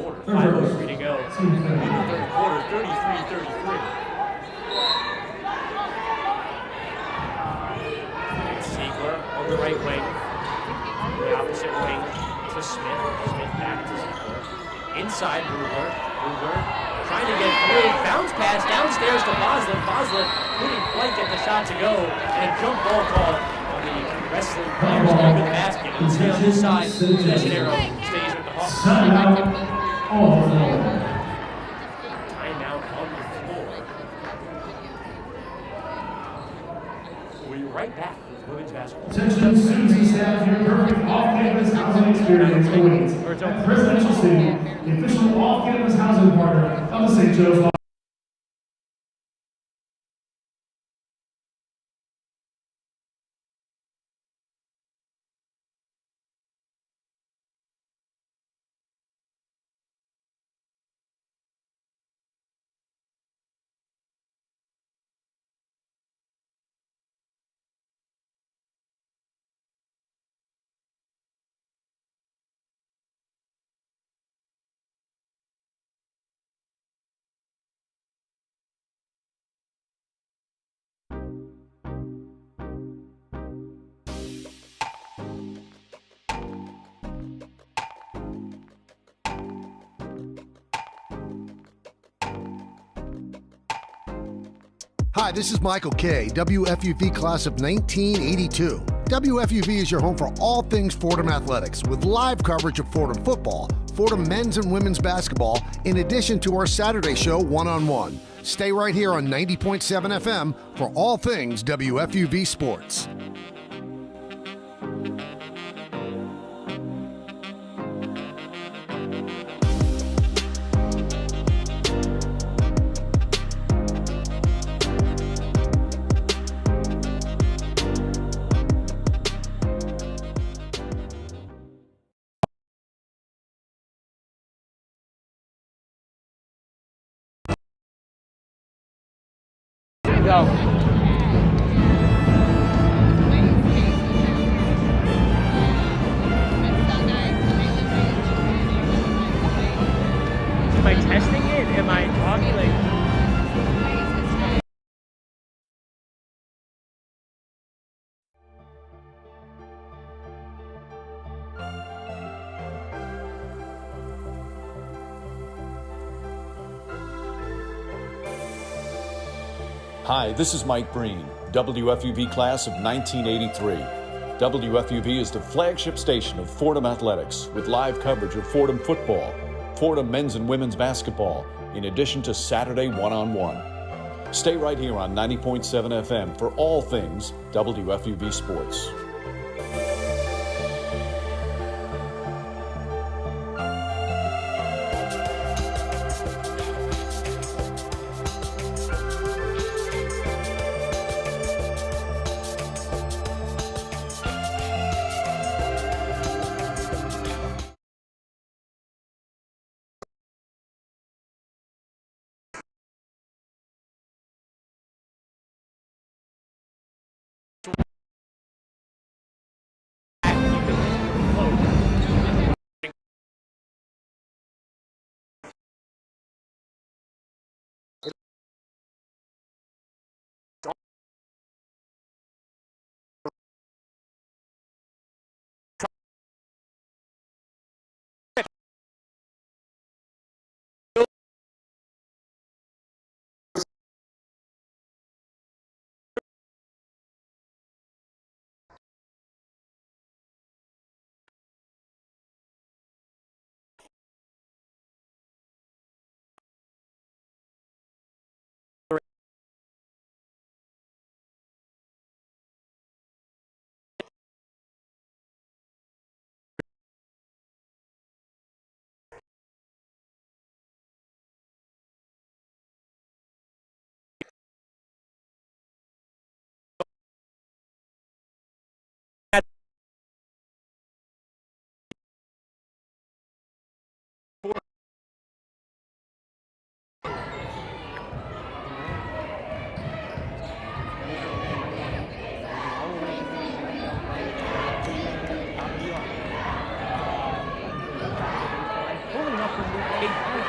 quarter. 5:03 to go in the third quarter, 33-33. Ziegler on the right wing. The opposite wing to Smith. Smith back to Ziegler. Inside Ruger. Ruger trying to get through. Bounce pass downstairs to Boslett. Boslett couldn't quite get the shot to go. And a jump ball call on the wrestling players under the basket. And stay on this side. Possession arrow stays with the Hawks. Timeout on the floor. We'll be right back with women's basketball. Attention students and staff, your perfect off-campus housing experience awaits at Presidential Stadium, the official off-campus housing partner of the St. Joe's. Hi, this is Michael Kay, WFUV class of 1982. WFUV is your home for all things Fordham athletics, with live coverage of Fordham football, Fordham men's and women's basketball, in addition to our Saturday show, One on One. Stay right here on 90.7 FM for all things WFUV Sports. Go. Am I testing it? Am I talking like? Hi, this is Mike Breen, WFUV class of 1983. WFUV is the flagship station of Fordham athletics with live coverage of Fordham football, Fordham men's and women's basketball, in addition to Saturday one-on-one. Stay right here on 90.7 FM for all things WFUV sports.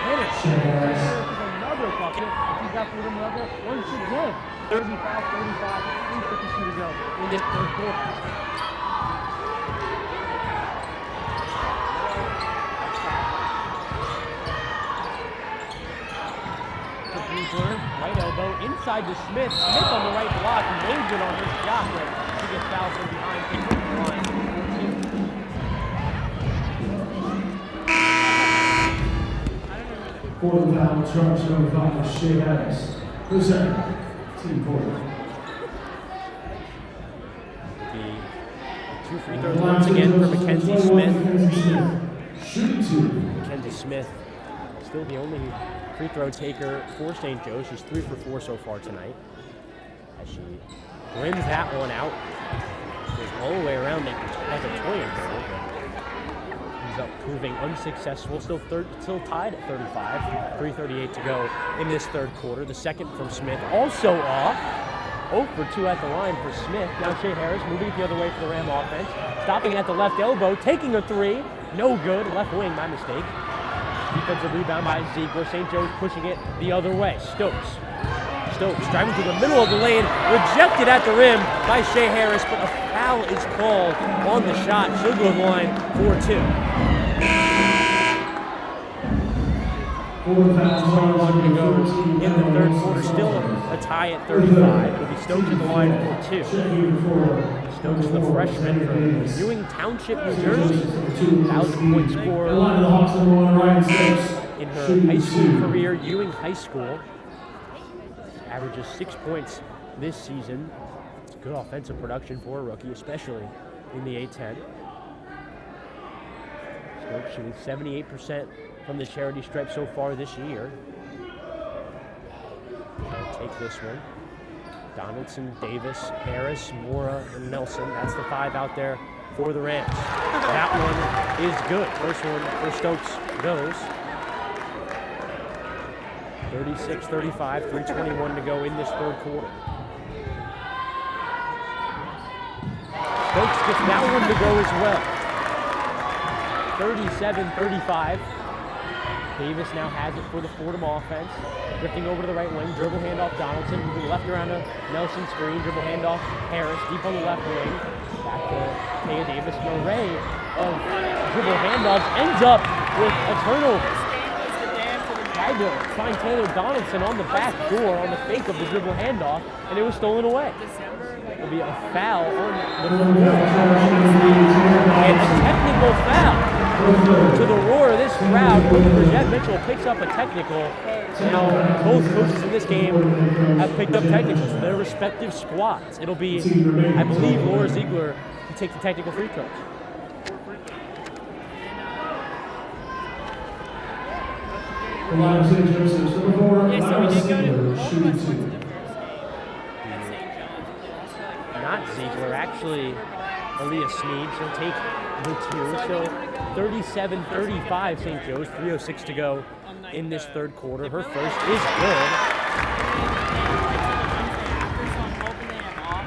Hannah is another bucket. She's got Fordham level once again. 35-35, 3:52 to go in this third quarter. Ziegler, right elbow, inside to Smith. Smith on the right block, nails it on her shot, but she gets fouled from behind from the line. Fordham foul, charge number 5, Shea Harris. Who's second? Team Fordham. Two free throws once again for Mackenzie Smith. Shoot 2. Mackenzie Smith, still the only free throw taker for St. Joe's. She's 3 for 4 so far tonight. As she rims that one out, goes all the way around it like a toy goal. Ends up proving unsuccessful. Still tied at 35. 3:38 to go in this third quarter. The second from Smith, also off. 0 for 2 at the line for Smith. Now Shea Harris moving it the other way for the Ram offense. Stopping at the left elbow, taking a 3. No good. Left wing, my mistake. Defensive rebound by Ziegler. St. Joe's pushing it the other way. Stokes driving to the middle of the lane. Rejected at the rim by Shea Harris, but a foul is called on the shot. She'll go to the line for 2. 21 to go in the third quarter. Still a tie at 35. It'll be Stokes at the line for 2. Stokes, the freshman from Ewing Township, New Jersey. 1,000-point scorer in her high school career, Ewing High School. Averages 6 points this season. It's good offensive production for a rookie, especially in the A-10. Stokes shooting 78% from the charity stripe so far this year. They'll take this one. Donaldson, Davis, Harris, Mora, and Nelson. That's the 5 out there for the Rams. That one is good. First one for Stokes goes. 36-35, 3:21 to go in this third quarter. Stokes gets that one to go as well. 37-35. Davis now has it for the Fordham offense. Drifting over to the right wing, dribble handoff Donaldson, moving left around to Nelson screen, dribble handoff Harris, deep on the left wing. Back to Taya Davis. An array of dribble handoffs ends up with a turnover. Tried to find Taylor Donaldson on the back door on the fake of the dribble handoff, and it was stolen away. It'll be a foul on the floor. And a technical foul to the roar of this crowd. Bridgette Mitchell picks up a technical. Now, both coaches in this game have picked up technicals for their respective squads. It'll be, I believe, Laura Ziegler to take the technical free throws. Not Ziegler, actually, Aaliyah Sneed. She'll take the 2. So 37-35 St. Joe's, 3:06 to go in this third quarter. Her first is good.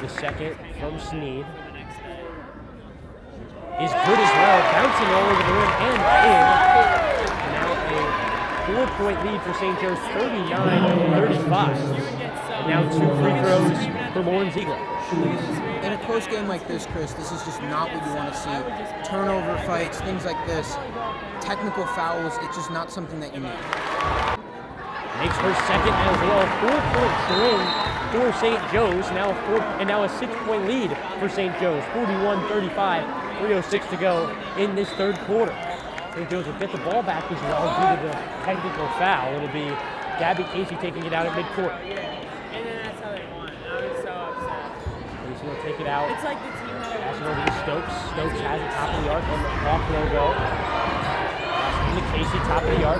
The second from Sneed is good as well, bouncing all over the rim and in. Now a 4-point lead for St. Joe's, 39-35. And now 2 free throws for Laura Ziegler. In a close game like this, Chris, this is just not what you want to see. Turnover fights, things like this, technical fouls, it's just not something that you need. Makes her second as well. 4-point swing for St. Joe's. Now a 6-point lead for St. Joe's. 41-35, 3:06 to go in this third quarter. St. Joe's will get the ball back as well due to the technical foul. It'll be Gabby Casey taking it out at midcourt. Will take it out. It's like the team that pass it over to Stokes. Stokes has it top of the arc on the off logo. Pass it to Casey, top of the arc.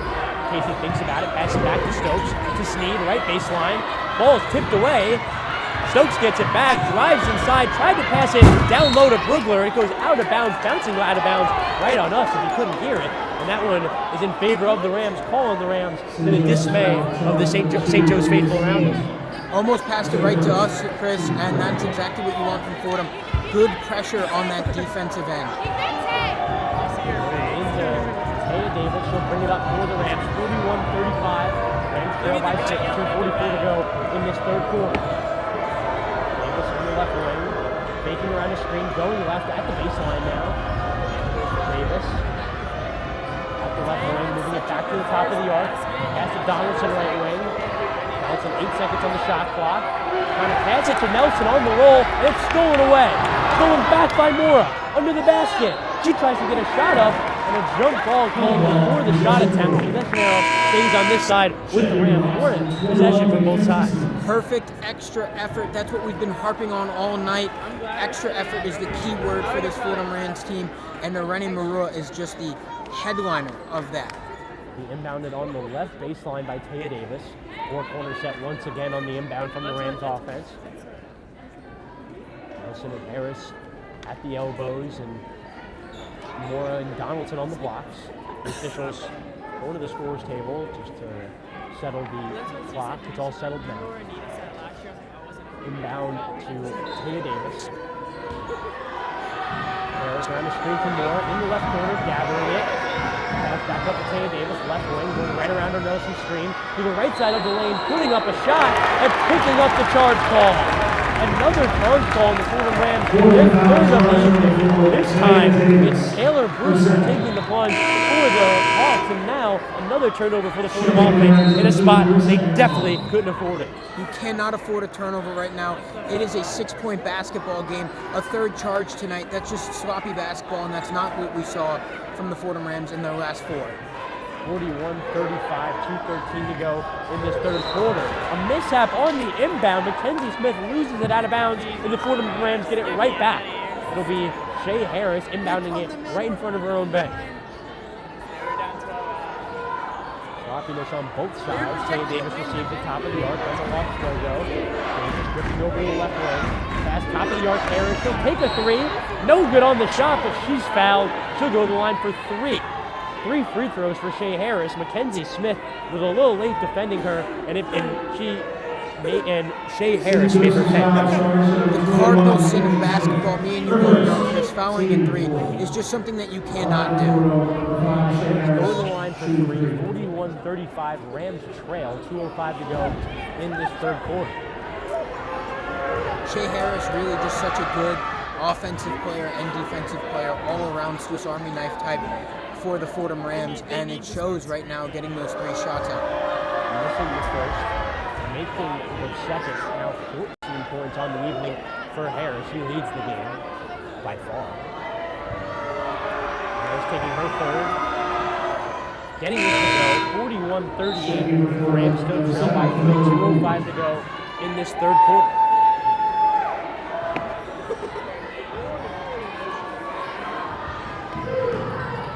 Casey thinks about it, passes back to Stokes, to Sneed, right baseline. Ball is tipped away. Stokes gets it back, drives inside, tried to pass it down low to Brugler. It goes out of bounds, bouncing out of bounds right on us if you couldn't hear it. And that one is in favor of the Rams, calling the Rams to the dismay of the St. Joe's faithful around us. Almost passed it right to us, Chris, and that's exactly what you want from Fordham. Good pressure on that defensive end. Taya Davis, she'll bring it up for the Rams. trail by 6, 2:44 to go in this third quarter. Davis on the left wing, faking around the screen, going left at the baseline now. Davis at the left wing, moving it back to the top of the arc. Pass to Donaldson right wing. Donaldson 8 seconds on the shot clock. Trying to pass it to Nelson on the roll, and it's stolen away. Stolen back by Mora under the basket. She tries to get a shot up, and a jump ball called before the shot attempt. Possession stays on this side with the Rams. Important possession from both sides. Perfect extra effort. That's what we've been harping on all night. Extra effort is the key word for this Fordham Rams team, and Rennie Marua is just the headliner of that. He inbounded on the left baseline by Taya Davis. Four-corner set once again on the inbound from the Rams offense. Nelson and Harris at the elbows, and Mora and Donaldson on the blocks. The officials go to the scores table just to settle the clock. It's all settled now. Inbound to Taya Davis. Harris around the screen for Mora in the left corner, gathering it. Pass back up to Taya Davis, left wing, going right around her Nelson's screen. To the right side of the lane, putting up a shot and picking up the charge call. Another charge call in the Fordham Rams. Their third of the evening. This time, it's Taylor Brewster taking the plunge for the Hawks, and now another turnover for the Fordham offense in a spot they definitely couldn't afford it. You cannot afford a turnover right now. It is a 6-point basketball game. A third charge tonight. That's just sloppy basketball, and that's not what we saw from the Fordham Rams in their last 4. 41-35, 2:13 to go in this third quarter. A mishap on the inbound. Mackenzie Smith loses it out of bounds, and the Fordham Rams get it right back. It'll be Shea Harris inbounding it right in front of her own bench. Sloppiness on both sides. Shea Davis receives the top of the arc on the Hawks logo. Davis drifting over to the left wing. Pass top of the arc. Harris, she'll take a 3. No good on the shot, but she's fouled. She'll go to the line for 3. 3 free throws for Shea Harris. Mackenzie Smith was a little late defending her, and Shea Harris made her 10. The cardinal sin of basketball, me and you both know this, fouling in 3 is just something that you cannot do. Go to the line for 3. 41-35. Rams trail. 2:05 to go in this third quarter. Shea Harris really just such a good offensive player and defensive player, all around Swiss Army knife type for the Fordham Rams, and it shows right now getting those 3 shots out. Missing the first, making the second. Now 14 points on the evening for Harris. She leads the game by far. Harris taking her third. Getting it to go. 41-38. Rams still trail by 2:05 to go in this third quarter.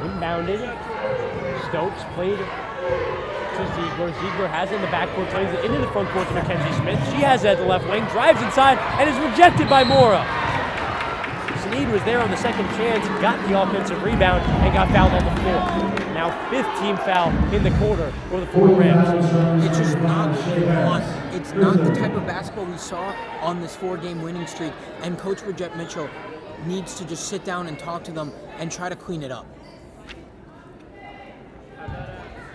Inbounded. Stokes played to Ziegler. Ziegler has it in the backcourt, plays it into the front court to Mackenzie Smith. She has it at the left wing, drives inside, and is rejected by Mora. Sneed was there on the second chance, got the offensive rebound, and got fouled on the floor. Now 15 foul in the quarter for the Fordham Rams. It's just not what we want. It's not the type of basketball we saw on this 4-game winning streak, and Coach Bridgette Mitchell needs to just sit down and talk to them and try to clean it up.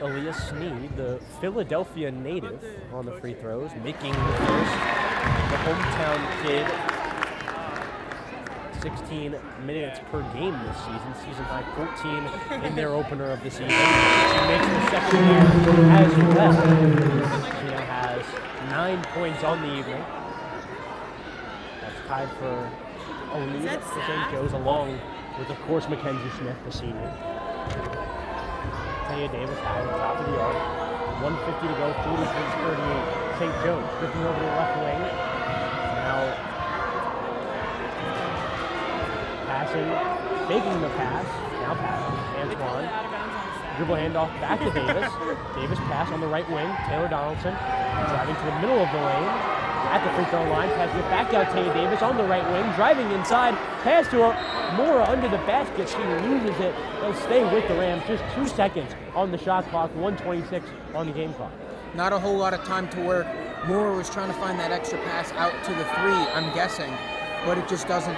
Aaliyah Sneed, the Philadelphia native, on the free throws, making the first. The hometown kid, 16 minutes per game this season, season high 14 in their opener of the season. She makes the second year as well. She now has 9 points on the evening. That's tied for Aaliyah for St. Joe's, along with, of course, Mackenzie Smith, the senior. Taya Davis at the top of the arc. 1:50 to go, 46-38. St. Joe's drifting over to the left wing. Now passing, faking the pass. Now passing. Antoine. Dribble handoff back to Davis. Davis pass on the right wing. Taylor Donaldson driving to the middle of the lane. At the free throw line, passing it back out. Taya Davis on the right wing, driving inside. Pass to her. Mora under the basket. She loses it. They'll stay with the Rams. Just 2 seconds on the shot clock. 1:26 on the game clock. Not a whole lot of time to work. Mora was trying to find that extra pass out to the 3, I'm guessing, but it just doesn't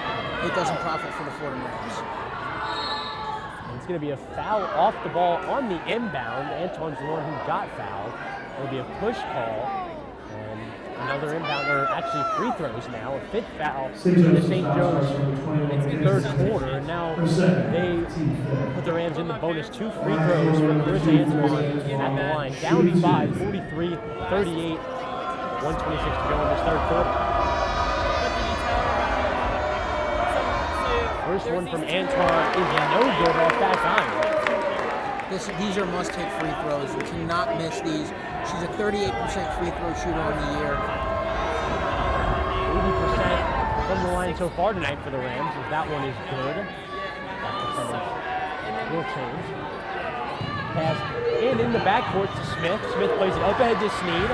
profit for the Fordham Rams. And it's going to be a foul off the ball on the inbound. Antoine's the one who got fouled. It'll be a push call. And another inbound, or actually free throws now. A fifth foul to St. Joe's in the third quarter. And now they put the Rams in the bonus. 2 free throws from Chris Antoine at the line. Down 5, 43-38. 1:26 to go in this third quarter. First one from Antoine is no good off back iron. These are must-hit free throws. You cannot miss these. She's a 38% free throw shooter on the year. 80% from the line so far tonight for the Rams. If that one is good, that percentage will change. Pass in the backcourt to Smith. Smith plays it up ahead to Sneed.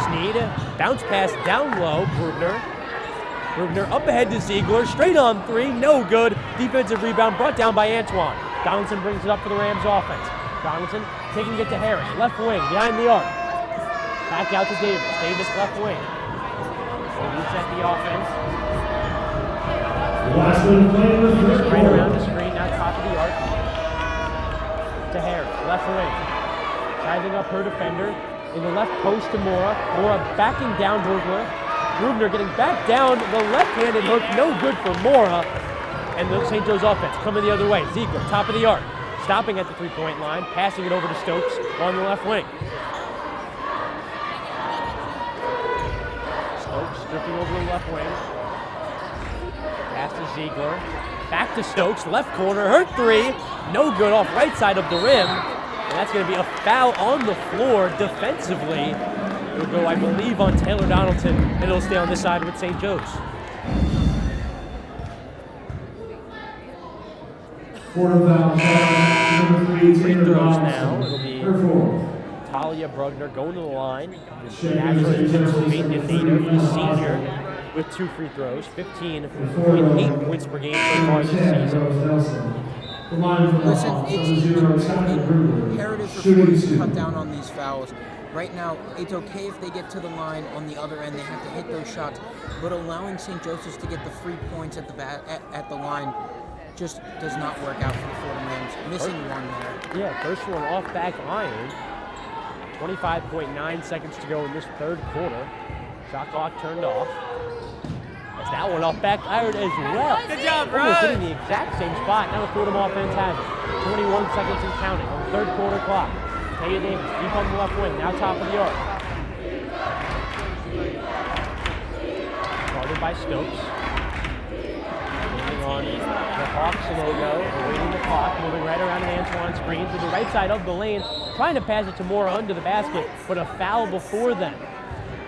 Sneed, bounce pass down low. Brugner up ahead to Ziegler. Straight on 3, no good. Defensive rebound brought down by Antoine. Donaldson brings it up for the Rams offense. Donaldson taking it to Harris, left wing, behind the arc. Back out to Davis. Davis left wing. Reset the offense. Right around the screen, now top of the arc. To Harris, left wing. Sizing up her defender. In the left post to Mora. Mora backing down Brugner. Brugner getting back down. The left-handed hook, no good for Mora. And the St. Joe's offense coming the other way. Ziegler, top of the arc. Stopping at the three-point line, passing it over to Stokes on the left wing. Stokes drifting over the left wing. Pass to Ziegler. Back to Stokes, left corner, her 3. No good off right side of the rim. And that's going to be a foul on the floor defensively. It'll go, I believe, on Taylor Donaldson, and it'll stay on this side with St. Joe's. Free throws now. It'll be Talia Brugner going to the line. Naturally, Pennsylvania native, the senior, with 2 free throws. 15.8 points per game so far this season. Listen, it's imperative for Fordham to cut down on these fouls. Right now, it's okay if they get to the line on the other end. They have to hit those shots. But allowing St. Joseph's to get the free points at the line just does not work out for the Fordham Rams. Missing one there. Yeah, first one off back iron. 25.9 seconds to go in this third quarter. Shot clock turned off. That's that one off back iron as well. Good job, bro. Almost hitting the exact same spot. Now the Fordham offense has it. 21 seconds and counting on the third quarter clock. Taya Davis deep on the left wing, now top of the arc. Guarded by Stokes. Moving on the Hawks logo, awaiting the clock, moving right around an Antoine screen to the right side of the lane, trying to pass it to Mora under the basket, but a foul before then.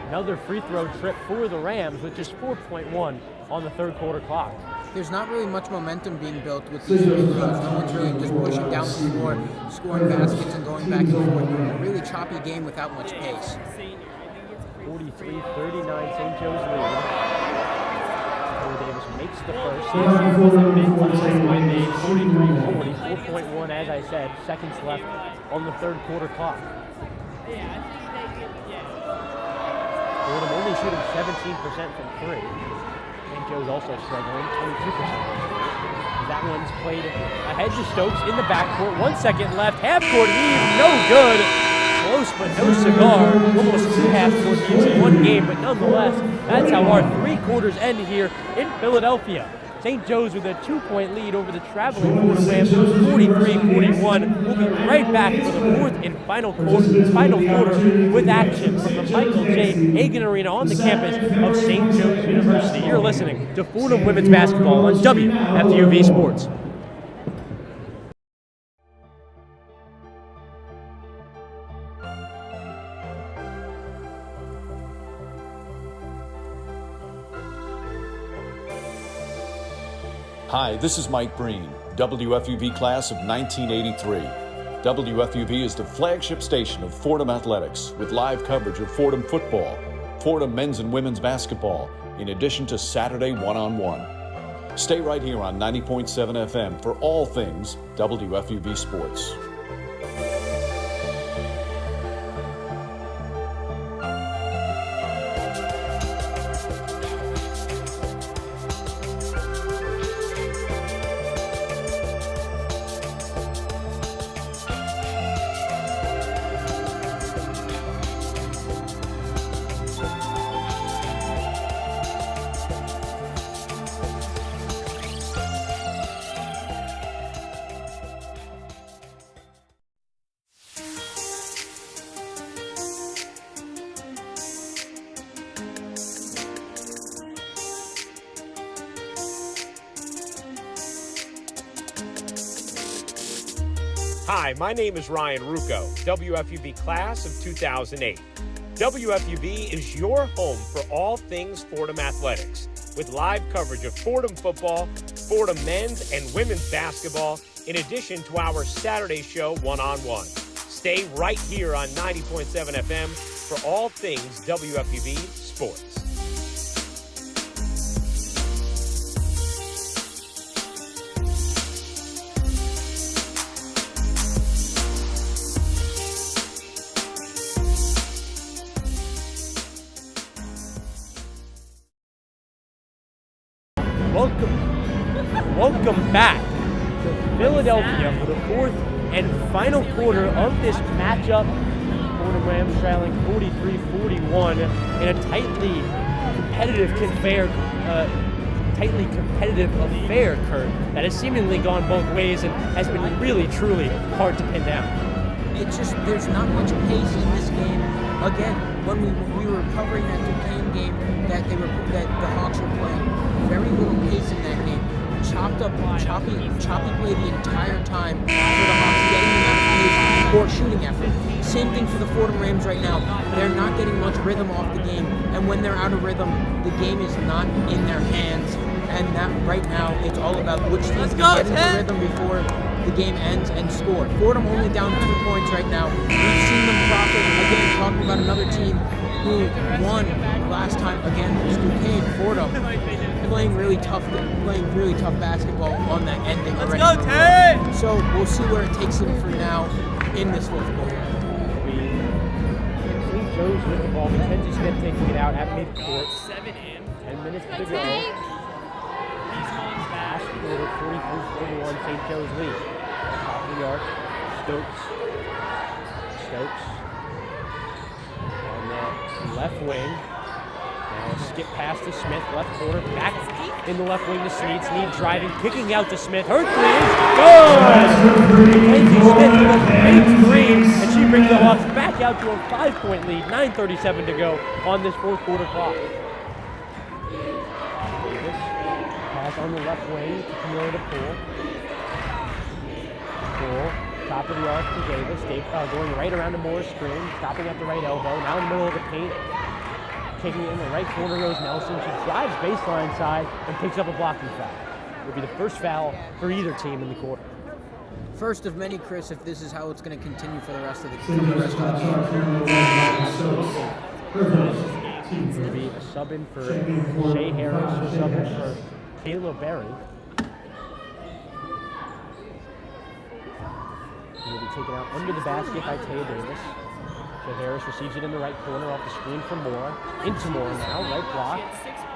Another free throw trip for the Rams, with just 4.1 on the third quarter clock. There's not really much momentum being built with these free throws. No one's really just pushing down the floor, scoring baskets and going back and forth. A really choppy game without much pace. 43-39 St. Joe's lead. Davis makes the first. 43-40, 4.1 as I said, seconds left on the third quarter clock. Fordham only shooting 17% from 3. St. Joe's also struggling, 22% from 3. That one's played ahead to Stokes in the backcourt. 1 second left, half-court heave, no good. Close but no cigar. Almost 2 half-court heaves in one game, but nonetheless, that's how our 3 quarters end here in Philadelphia. St. Joe's with a 2-point lead over the traveling Fordham Rams, 43-41. We'll be right back for the 4th and final quarter with action from the Michael J. Hagan Arena on the campus of St. Joe's University. You're listening to Fordham Women's Basketball on WFUV Sports. Hi, this is Mike Breen, WFUV class of 1983. WFUV is the flagship station of Fordham Athletics with live coverage of Fordham football, Fordham men's and women's basketball, in addition to Saturday one-on-one. Stay right here on 90.7 FM for all things WFUV Sports. Hi, my name is Ryan Rucco, WFUV class of 2008. WFUV is your home for all things Fordham athletics, with live coverage of Fordham football, Fordham men's and women's basketball, in addition to our Saturday show, One-on-One. Stay right here on 90.7 FM for all things WFUV sports. Welcome back to Philadelphia for the fourth and final quarter of this matchup. Fordham Rams trailing 43-41 in a tightly competitive affair, Kurt, that has seemingly gone both ways and has been really, truly hard to pin down. It's just, there's not much pace in this game. Again, when we were covering that Duquesne game that the Hawks were playing, very little pace in that game. Choppy play the entire time for the Hawks, getting them out of pace or shooting effort. Same thing for the Fordham Rams right now. They're not getting much rhythm off the game, and when they're out of rhythm, the game is not in their hands. And that right now, it's all about which team can get into rhythm before the game ends and score. Fordham only down 2 points right now. We've seen them profit. Again, talking about another team who won last time again was Duquesne. Fordham playing really tough basketball on that ending already. Let's go, Ted! So we'll see where it takes them for now in this fourth quarter. St. Joe's with the ball. Mackenzie Smith taking it out at midcourt. 10 minutes to go. Last quarter, 43-41, St. Joe's lead. Top of the arc, Stokes. On the left wing. Now a skip pass to Smith, left corner, back in the left wing to Snead. Snead driving, kicking out to Smith. Her three is good! Mackenzie Smith with a big three, and she brings the Hawks back out to a 5-point lead. 9:37 to go on this fourth quarter clock. Davis, pass on the left wing to Camilla DePool. Top of the arc to Davis. Going right around to Moore's screen, stopping at the right elbow. Now in the middle of the paint. Taking it in the right corner goes Nelson. She drives baseline side and picks up a blocking foul. It'll be the first foul for either team in the quarter. First of many, Chris, if this is how it's going to continue for the rest of the game. It's going to be a sub-in for Shea Harris, a sub-in for Kayla Berry. Will be taken out under the basket by Taya Davis. So Harris receives it in the right corner off the screen for Moore. Into Moore now, right block.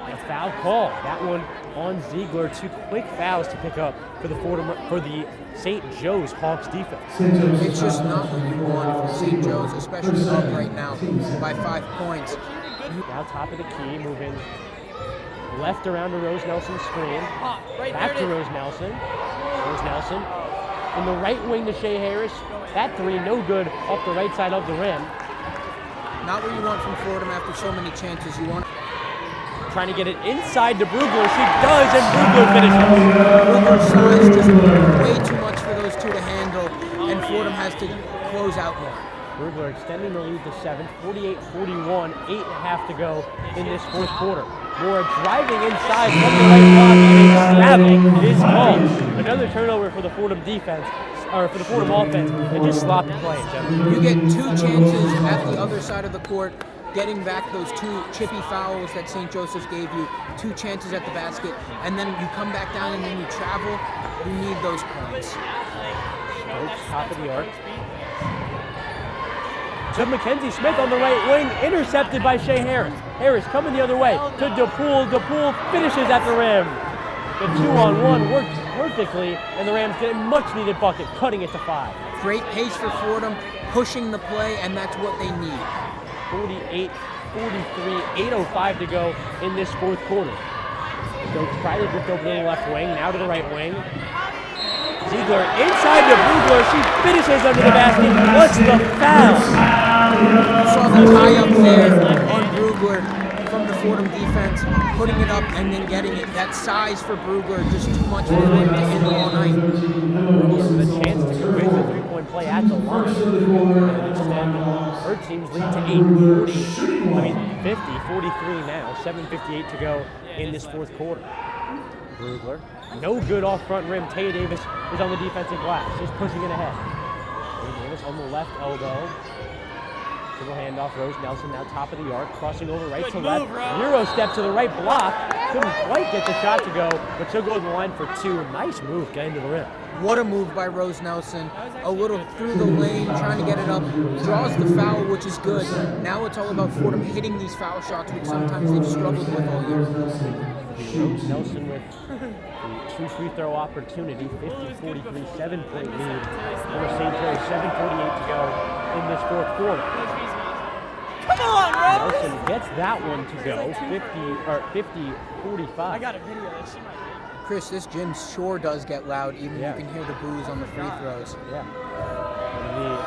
And a foul call. That one on Ziegler. 2 quick fouls to pick up for the St. Joe's Hawks defense. It's just not what you want from St. Joe's, especially up right now by 5 points. Now top of the key, moving left around to Rose Nelson's screen. Back to Rose Nelson. Rose Nelson in the right wing to Shea Harris. That three, no good, off the right side of the rim. Not what you want from Fordham after so many chances. You want trying to get it inside to Brugler. She does, and Brugler finishes. Brugler's size just way too much for those two to handle, and Fordham has to close out more. Brugler extending the lead to 7, 48-41, 8.5 to go in this fourth quarter. Moore driving inside from the right block, and a travel is called. Another turnover for the Fordham defense. Or for the Fordham offense, and just sloppy play, gentlemen. You get 2 chances at the other side of the court, getting back those 2 chippy fouls that St. Joseph's gave you, 2 chances at the basket, and then you come back down and then you travel, you need those points. Stokes, top of the arc. To Mackenzie Smith on the right wing, intercepted by Shea Harris. Harris coming the other way to DePool. DePool finishes at the rim. The 2-on-1 works perfectly, and the Rams get a much-needed bucket, cutting it to 5. Great pace for Fordham, pushing the play, and that's what they need. 48-43, 8:05 to go in this fourth quarter. Stokes tries to drift over to the left wing, now to the right wing. Ziegler inside to Brugler. She finishes under the basket. What's the foul? You saw the tie-up there on Brugler from the Fordham defense, putting it up and then getting it. That size for Brugler, just too much for him to handle all night. Brugler with a chance to complete the three-point play at the line. And instead, her team's lead to 50-43 now, 7:58 to go in this fourth quarter. Brugler, no good off front rim. Taya Davis is on the defensive glass, just pushing it ahead. Taya Davis on the left elbow. Little handoff, Rose Nelson now top of the arc, crossing over right to left. Euro step to the right block. Couldn't quite get the shot to go, but she'll go to the line for two. Nice move getting to the rim. What a move by Rose Nelson. A little through the lane, trying to get it up. Draws the foul, which is good. Now it's all about Fordham hitting these foul shots, which sometimes they've struggled with all year. Rose Nelson with the two free throw opportunity, 50-43, 7-point lead over St. Joe's, 7:48 to go in this fourth quarter. Come on, Rose! Nelson gets that one to go, 50-45. I got a video of this. Chris, this gym sure does get loud, even you can hear the boos on the free throws. Yeah. And the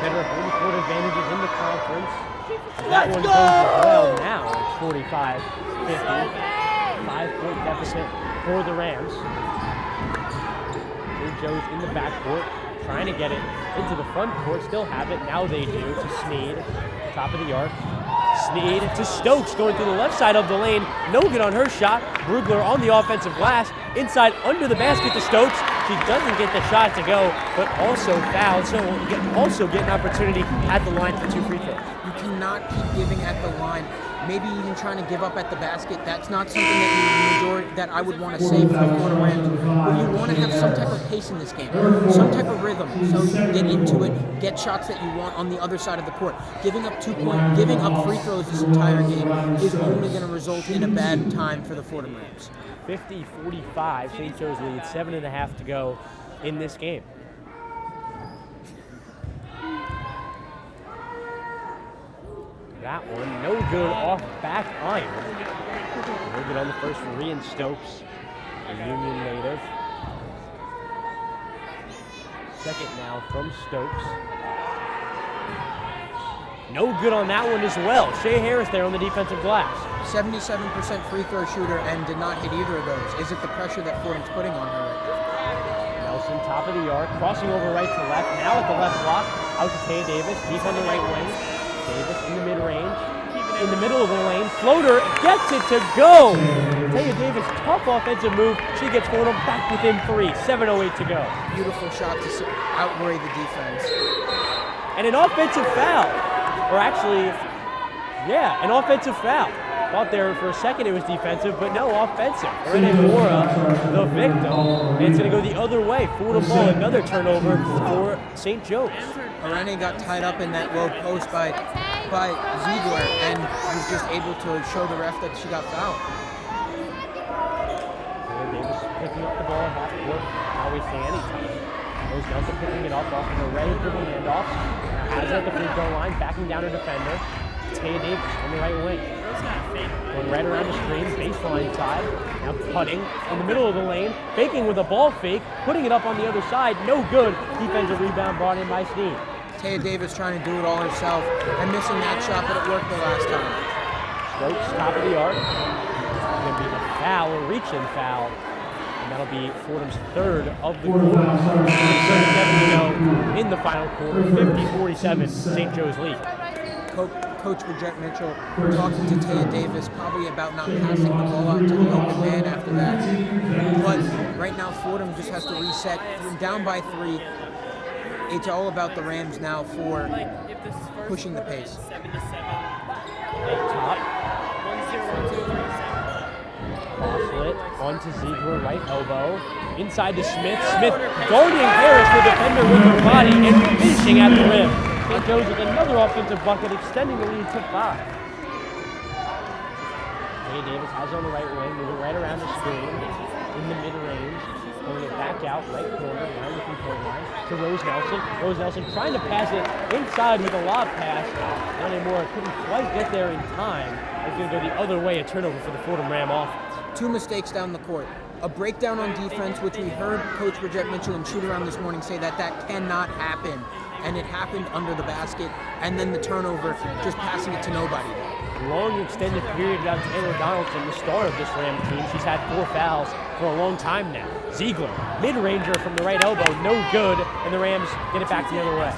better home court advantages in the conference. That one goes as well now. It's 45-50. 5-point deficit for the Rams. St. Joe's in the backcourt, trying to get it into the front court. Still have it. Now they do to Sneed, top of the arc. Sneed to Stokes, going through the left side of the lane. No good on her shot. Brugler on the offensive glass. Inside under the basket to Stokes. She doesn't get the shot to go, but also fouled. So also get an opportunity at the line for two free throws. You cannot keep giving at the line. Maybe even trying to give up at the basket. That's not something that I would want to say for the Fordham Rams. But you want to have some type of pace in this game, some type of rhythm. So you get into it, get shots that you want on the other side of the court. Giving up giving up free throws this entire game is only going to result in a bad time for the Fordham Rams. 50-45, St. Joe's lead, 7.5 to go in this game. That one, no good off back iron. No good on the first for Rian Stokes, a Union native. Second now from Stokes. No good on that one as well. Shea Harris there on the defensive glass. 77% free throw shooter and did not hit either of those. Is it the pressure that Fordham's putting on her right now? Nelson, top of the arc, crossing over right to left. Now at the left block, out to Taya Davis, deep on the right wing. Davis in the mid-range, in the middle of the lane, floater, gets it to go! Taya Davis, tough offensive move. She gets Fordham back within 3, 7:08 to go. Beautiful shot to outworry the defense. And an offensive foul. Or actually, yeah, an offensive foul. Thought there for a second it was defensive, but no, offensive. Rene Mora, the victim. And it's going to go the other way. Fordham ball, another turnover for St. Joe's. Rene got tied up in that low post by Ziegler and was just able to show the ref that she got fouled. Davis picking up the ball at half court. How we say anytime. Rose Nelson picking it up off an array of dribble handoffs. Has it at the free throw line, backing down her defender. Taya Davis on the right wing. Going right around the screen, baseline side. Now cutting in the middle of the lane, faking with a ball fake, putting it up on the other side. No good. Defensive rebound brought in by Sneed. Taya Davis trying to do it all herself and missing that shot, but it worked the last time. Stokes, top of the arc. It's going to be the foul, a reach-in foul. And that'll be Fordham's third of the quarter. 37 to go in the final quarter. 50-47, St. Joe's lead. Coach Bridgette Mitchell talking to Taya Davis probably about not passing the ball out to the open man after that. But right now Fordham just has to reset. Down by 3. It's all about the Rams now for pushing the pace. Top. Crosslet onto Ziegler, right elbow. Inside to Smith. Smith guarding Harris, the defender with her body, and finishing at the rim. St. Joe's with another offensive bucket, extending the lead to 5. Taya Davis has on the right wing, moving right around the screen, in the mid-range, pulling it back out, right corner, behind the three-point line, to Rose Nelson. Rose Nelson trying to pass it inside with a lob pass. Not anymore, couldn't quite get there in time. It's going to go the other way, a turnover for the Fordham Ram offense. 2 mistakes down the court. A breakdown on defense, which we heard Coach Bridgette Mitchell and shoot-around this morning say that cannot happen. and it happened under the basket, and then the turnover, just passing it to nobody. Long extended period without Taylor Donaldson, the star of this Ram team. She's had 4 fouls for a long time now. Ziegler, mid-ranger from the right elbow, no good, and the Rams get it back the other way.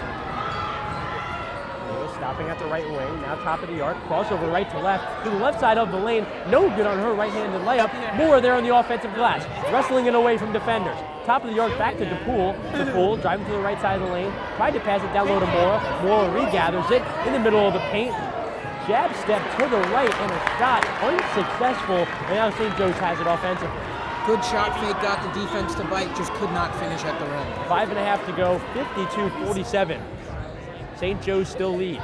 Stopping at the right wing, now top of the arc, crossover right to left, to the left side of the lane, no good on her right-handed layup. Moore there on the offensive glass, wrestling it away from defenders. Top of the arc, back to DePool. DePool driving to the right side of the lane, tried to pass it down low to Moore. Moore regathers it in the middle of the paint. Jab step to the right and a shot unsuccessful, and now St. Joe's has it offensively. Good shot fake, got the defense to bite, just could not finish at the rim. 5.5 to go, 52-47. St. Joe's still lead.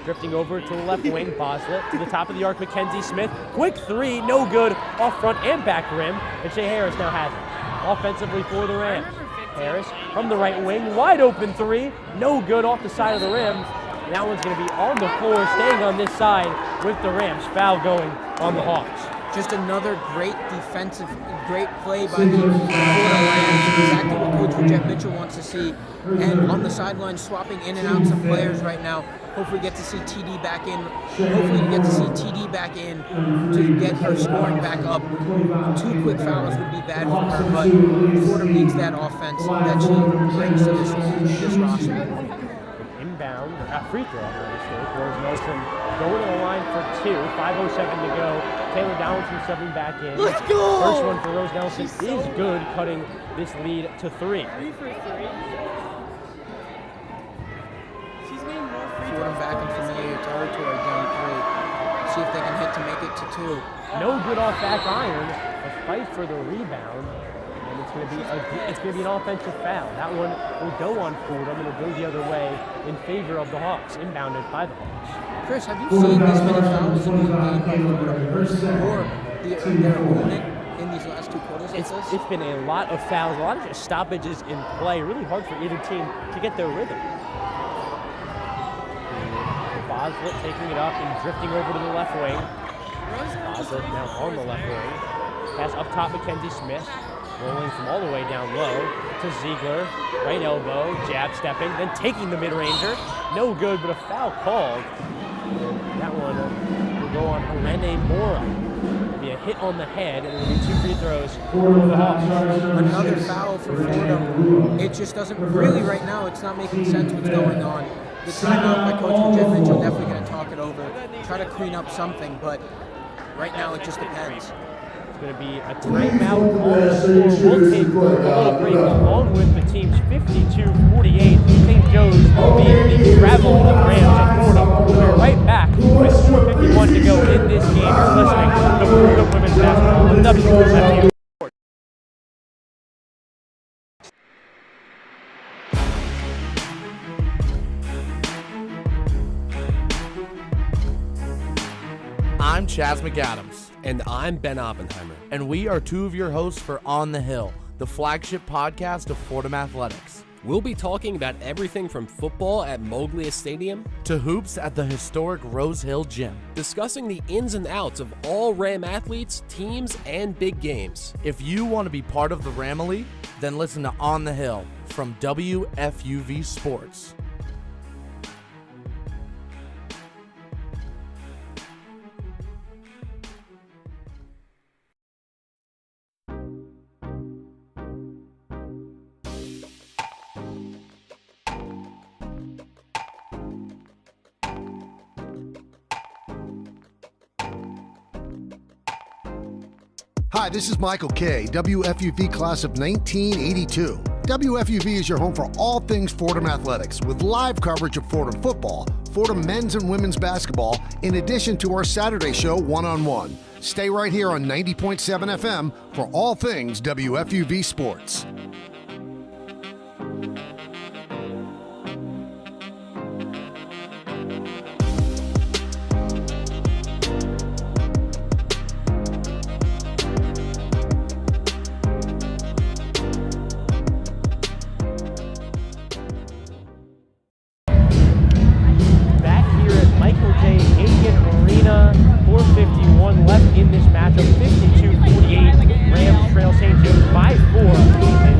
Drifting over to the left wing, Boslett to the top of the arc, Mackenzie Smith. Quick 3, no good, off front and back rim, and Shea Harris now has it. Offensively for the Rams. Harris from the right wing, wide open 3, no good, off the side of the rim. And that one's going to be on the floor, staying on this side with the Rams. Foul going on the Hawks. Just another great defensive, great play by the Fordham Rams. Exactly what Coach Jet Mitchell wants to see. And on the sideline, swapping in and out some players right now. Hopefully get to see TD back in. Hopefully get to see TD back in to get her scoring back up. 2 quick fouls would be bad for her, but Fordham needs that offense that she brings to this roster. Inbound, free throw, Rose Nelson going to the line for 2, 5:07 to go. Taylor Donaldson subbing back in. Let's go! First one for Rose Nelson is good, cutting this lead to 3. 3 for 3. She's made more free Fordham back in familiar territory, down 3. See if they can hit to make it to 2. No good off back iron. A fight for the rebound. And it's going to be an offensive foul. That one will go on Fordham and it'll go the other way in favor of the Hawks, inbounded by the Hawks. Chris, have you seen this many fouls in one game by Fordham or their opponent in these last 2 quarters? It's been a lot of fouls, a lot of just stoppages in play. Really hard for either team to get their rhythm. Boslett taking it up and drifting over to the left wing. Boslett now on the left wing. Pass up top, Mackenzie Smith. Rolling from all the way down low to Ziegler. Right elbow, jab stepping, then taking the mid-ranger. No good, but a foul called. That one will go on Helene Mora. It'll be a hit on the head, and it'll be 2 free throws for the Hawks. Another foul for Fordham. It just doesn't really right now. It's not making sense what's going on. The timeout by Coach Jet Mitchell, definitely going to talk it over, try to clean up something, but right now it just depends. Going to be a timeout on the score. We'll take a little break along with the team's 52-48. St. Joe's being the traveling Rams of Fordham. We're right back with 4:51 to go in this game. You're listening to Fordham Women's Basketball on WFUV. I'm Chaz McAdams. And I'm Ben Oppenheimer. And we are 2 of your hosts for On the Hill, the flagship podcast of Fordham Athletics. We'll be talking about everything from football at Moglia Stadium to hoops at the historic Rose Hill Gym. Discussing the ins and outs of all Ram athletes, teams, and big games. If you want to be part of the Ramily, then listen to On the Hill from WFUV Sports. Hi, this is Michael K., WFUV class of 1982. WFUV is your home for all things Fordham athletics, with live coverage of Fordham football, Fordham men's and women's basketball, in addition to our Saturday show, One on One. Stay right here on 90.7 FM for all things WFUV Sports. Hagan Arena, 4:51 left in this matchup, 52-48. Rams trail St. Joe's by 4.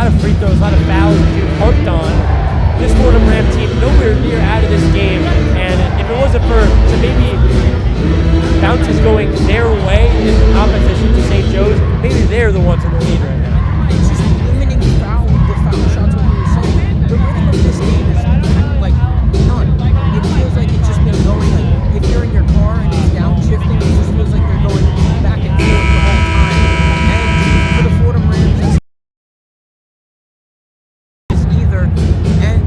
lot of free throws, a lot of fouls that you've harped on. This Fordham Ram team nowhere near out of this game, and if it wasn't for some maybe bounces going their way in opposition to St. Joe's, maybe they're the ones in the lead right now. It's just limiting the foul shots, what you were saying. The rhythm of this game is like none. It feels like it's just been going, like, if you're in your car and it's downshifting, it just feels like they're going back and forth the whole time. And for the Fordham Rams, it's either, and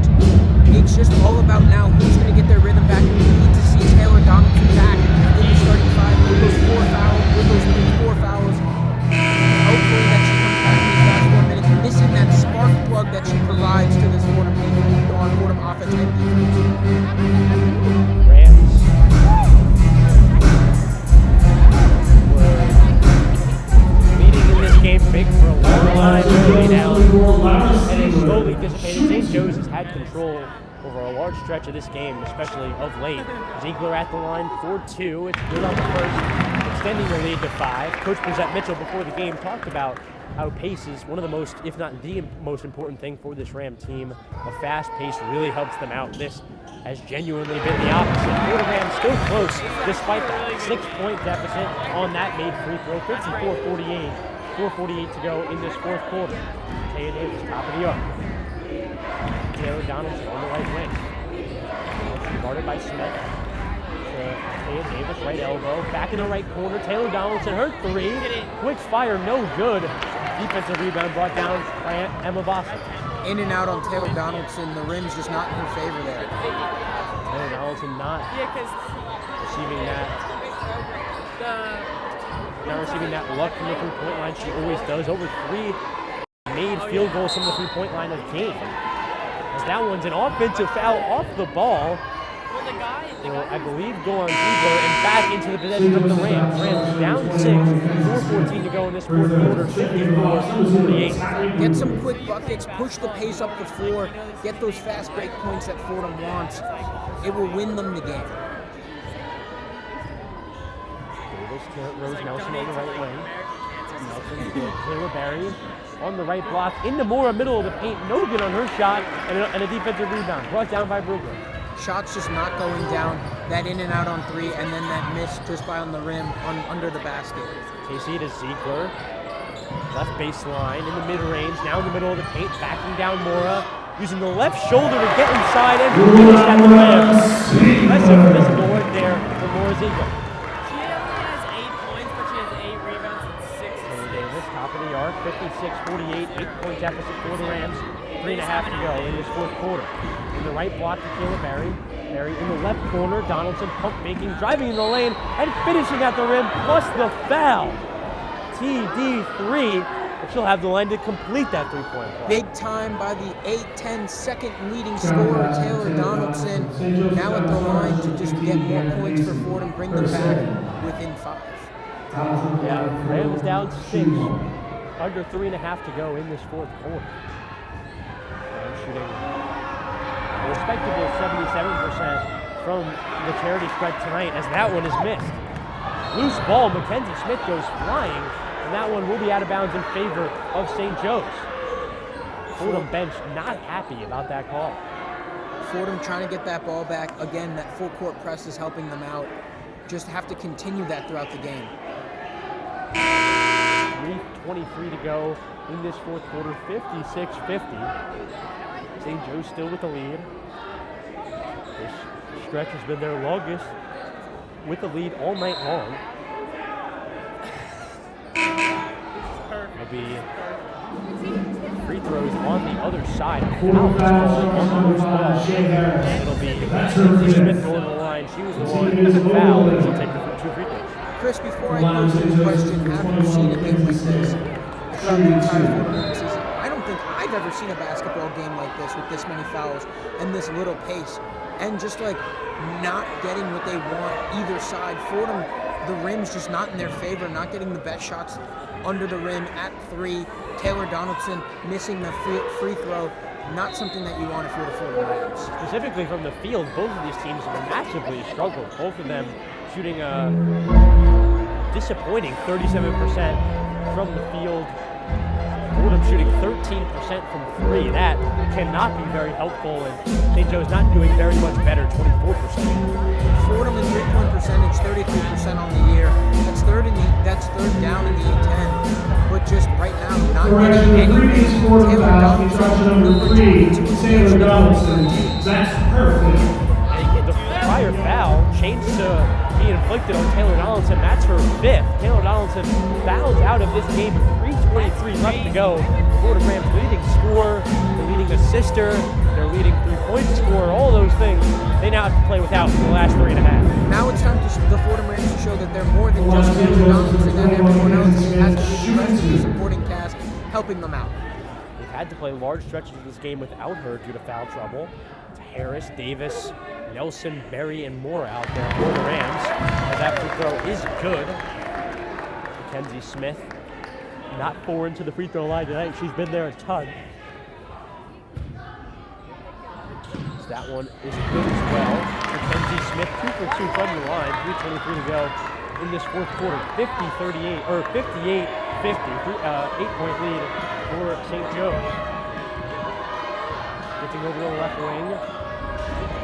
it's just all about now who's going to get their rhythm back. We need to see Taylor Donaldson back in the starting five with those four fouls. Hopefully that she comes back in these last 4 minutes, missing that spark plug that she provides to this Fordham defense, on Fordham offense and defense. Rams were leading in this game big for a long time, early down, and it slowly dissipated. St. Joe's has had control over a large stretch of this game, especially of late. Ziegler at the line for 2. It's good on the first, extending the lead to 5. Coach Brissette Mitchell before the game talked about how pace is one of the most, if not the most important thing for this Ram team. A fast pace really helps them out. This has genuinely been the opposite. Fordham Rams still close despite that. 6-point deficit on that made free throw. 54-48. 4:48 to go in this fourth quarter. Taya Davis, top of the arc. Taylor Donaldson on the right wing. Guarded by Smith. Taya Davis, right elbow. Back in the right corner. Taylor Donaldson, her 3. Quick fire, no good. Defensive rebound brought down by Emma Boston. In and out on Taylor Donaldson. The rim's just not in her favor there. Taylor Donaldson not receiving that. Not receiving that luck from the three-point line. She always does. Over 3 made field goals from the three-point line of the game. As that one's an offensive foul off the ball. Will, I believe, go on Ziegler and back into the possession of the Rams. Rams down 6, 4:14 to go in this fourth quarter, 54-48. Get some quick buckets, push the pace up the floor, get those fast break points that Fordham wants. It will win them the game. Davis to Rose Nelson on the right wing. Nelson to Taylor Barry on the right block. Into Mora, middle of the paint. No good on her shot, and a defensive rebound. Brought down by Brugler. Shots just not going down. That in and out on 3, and then that miss just by on the rim under the basket. KC to Ziegler. Left baseline in the mid-range. Now in the middle of the paint. Backing down Mora. Using the left shoulder to get inside and finish at the rim. Impressive physical work there for Laura Ziegler. She only has 8 points, but she has 8 rebounds and 6 Taylor Davis, top of the arc. 56-48. 8-point deficit for the Rams. 3.5 to go in this fourth quarter. In the right block to Taylor Barry. Barry in the left corner. Donaldson pump faking, driving in the lane, and finishing at the rim, plus the foul. TD3, but she'll have the line to complete that three-point play. Big time by the 8-10 second leading scorer, Taylor Donaldson. Now at the line to just get more points for Fordham, bring them back within 5. Yeah, Rams down 6. Under 3.5 to go in this fourth quarter. Rams shooting a respectable 77% from the charity stripe tonight, as that one is missed. Loose ball, Mackenzie Smith goes flying, and that one will be out of bounds in favor of St. Joe's. Fordham bench not happy about that call. Fordham trying to get that ball back. Again, that full court press is helping them out. Just have to continue that throughout the game. 3:23 to go in this fourth quarter, 56-50. St. Joe's still with the lead. This stretch has been their longest with the lead all night long. It'll be free throws on the other side. It'll be Smith going to the line. She was the one who fouled, and she'll take the 2 free throws. Chris, before I pose this question, have you seen a game like this throughout the entire Fordham season? I don't think I've ever seen a basketball game like this with this many fouls and this little pace, and just like not getting what they want either side. Fordham, the rim's just not in their favor, not getting the best shots under the rim at 3. Taylor Donaldson missing the free throw. Not something that you want if you're the Fordham Rams. Specifically from the field, both of these teams have massively struggled. Both of them shooting a disappointing 37% from the field. Fordham shooting 13% from 3. That cannot be very helpful, and St. Joe's not doing very much better, 24%. Fordham in three-point percentage, 33% on the year. That's third down in the A10. But just right now, not getting anything. Taylor Donaldson, number 22, Taylor Donaldson, that's perfect. And the prior foul changed to be inflicted on Taylor Donaldson. That's her 5th. Taylor Donaldson fouls out of this game with 3:23 left to go. Fordham Rams leading scorer, they're leading assister, they're leading three-point scorer, all those things. They now have to play without for the last 3.5. Now it's time for the Fordham Rams to show that they're more than just Taylor Donaldson and everyone else. It has to be the rest of the supporting cast helping them out. They've had to play large stretches of this game without her due to foul trouble. It's Harris, Davis, Nelson, Berry, and Moore out there for the Rams. As that free throw is good. Mackenzie Smith not foreign to the free throw line tonight. She's been there a ton. So that one is good as well. Mackenzie Smith 2 for 2 from the line. 3:23 to go in this fourth quarter. 58-50. 8-point lead for St. Joe's. Getting over to the left wing.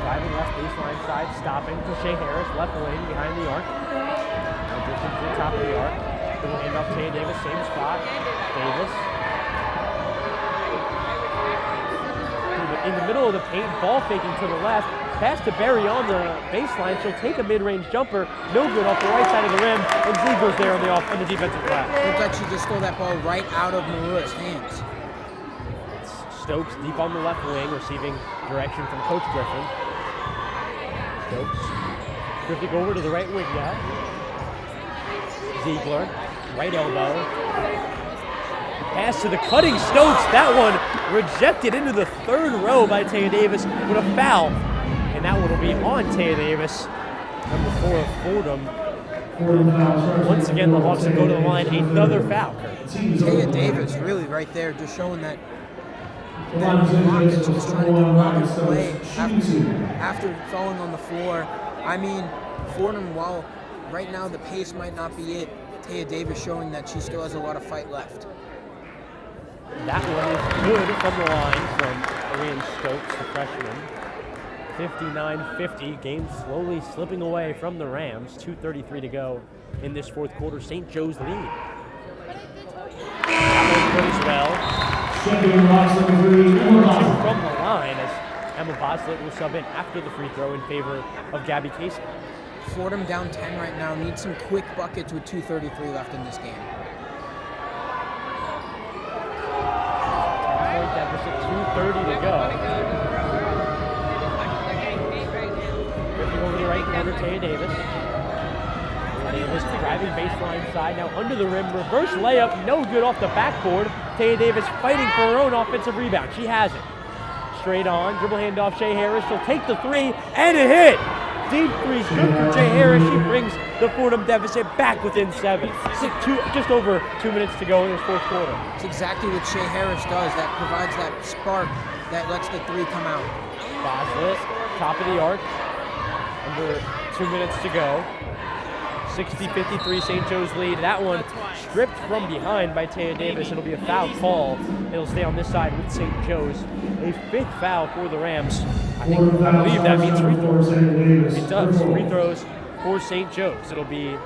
Driving left baseline side, stopping to Shea Harris, left wing behind the arc. Now drifting to the top of the arc. Little handoff to Taya Davis, same spot. Davis. In the middle of the paint, ball faking to the left. Pass to Berry on the baseline. She'll take a mid-range jumper. No good off the right side of the rim. And Ziegler's there on the defensive glass. Looks like she just stole that ball right out of Marura's hands. Stokes deep on the left wing, receiving direction from Coach Griffin. Stokes drifting over to the right wing now. Ziegler, right elbow. Pass to the cutting Stokes. That one rejected into the third row by Taya Davis with a foul. And that one will be on Taya Davis, number 4 of Fordham. Once again, the Hawks will go to the line. Another foul. Taya Davis really right there, just showing that Rockets was trying to do Rocket play after falling on the floor. I mean, Fordham, while right now the pace might not be it, Taya Davis showing that she still has a lot of fight left. That one is good from the line from Arian Stokes, the freshman. 59-50, game slowly slipping away from the Rams. 2:33 to go in this fourth quarter. St. Joe's lead. That one good as well. 2 from the line as Emma Boslett will sub in after the free throw in favor of Gabby Casey. Fordham down 10 right now, needs some quick buckets with 2:33 left in this game. 10-point deficit, 2:30 to go. Drifting over the right corner, Taya Davis. Davis driving baseline side, now under the rim, reverse layup, no good off the backboard. Taya Davis fighting for her own offensive rebound. She has it. Straight on, dribble handoff, Shea Harris. She'll take the three, and a hit. Deep three's good for Shea Harris. She brings the Fordham deficit back within 7. Just over 2 minutes to go in this fourth quarter. It's exactly what Shea Harris does. That provides that spark that lets the three come out. Boslett, top of the arc. Under 2 minutes to go. 60-53 St. Joe's lead. That one stripped from behind by Taya Davis. It'll be a foul call. It'll stay on this side with St. Joe's. A 5th foul for the Rams. I believe that means free throws. It does. Free throws for St. Joe's. It'll be